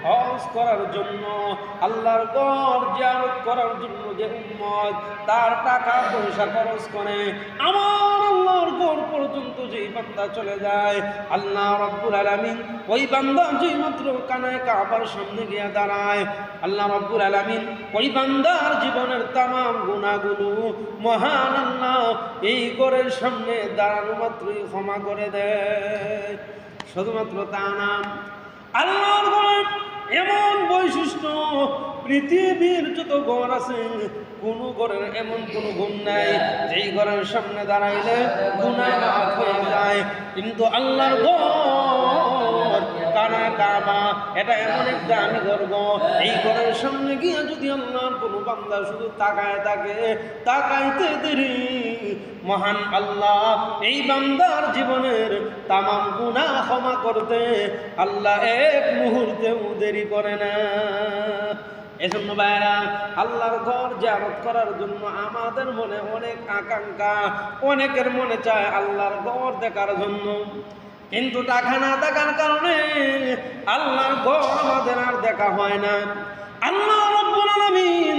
হজ করার জন্য, আল্লাহর ঘর জিয়ারত করার জন্য যে উম্মত তার টাকা পয়সা খরচ করে, আমার আল্লাহর ঘর পর্যন্ত যেই বান্দা চলে যায়, আল্লাহ রাব্বুল আলামিন ওই বান্দা যেই মাত্র কানায় কাবার সামনে গিয়ে দাঁড়ায়, আল্লাহ রাব্বুল আলামিন ওই বান্দার জীবনের তামাম গুনাহগুলো মহান আল্লাহ এই ঘরের সামনে দাঁড়ানো মাত্রই ক্ষমা করে দেয়। শুধুমাত্র তা না, আল্লাহর ঘরের এমন বৈশিষ্ট্য, পৃথিবীর যত ঘর আছে কোনো ঘরের এমন কোনো গুণ নাই যেই ঘরের সামনে দাঁড়াইলে গুনাহ মাফ হয়ে যায়, কিন্তু আল্লাহর ঘর কানা কাবা এটা এমন একটা আমি গর্ব, এই ঘরের সামনে গিয়ে যদি আল্লাহর কোনো বান্দা শুধু তাকায় থাকে, তাকাইতে দেরি মহান আল্লাহ এই বান্দার জীবনের তামাম গুনাহ ক্ষমা করতে আল্লাহ এক মুহূর্তেও দেরি করে না। এজন্য ভাইরা, আল্লাহর ঘর জিয়ারত করার জন্য আমাদের মনে অনেক আকাঙ্ক্ষা, অনেকের মনে চায় আল্লাহর ঘর দেখার জন্য, কিন্তু টাকা না থাকার কারণে আল্লাহর ঘর আমাদের আর দেখা হয় না। আল্লাহ রাব্বুল আলামিন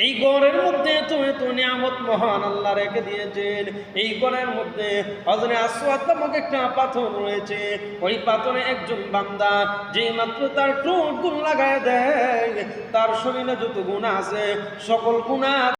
এই ঘরের মধ্যে এত নিয়ামত মহান আল্লাহ রেখে দিয়েছেন। এই ঘরের মধ্যে হযরত আসওয়াদ নামক একটা পাথর রয়েছে, ওই পাথরে একজন বান্দা যেই মাত্র তার ঠোঁট লাগায় দেয়, তার শরীরে যত গুনাহ আছে সকল গুনাহ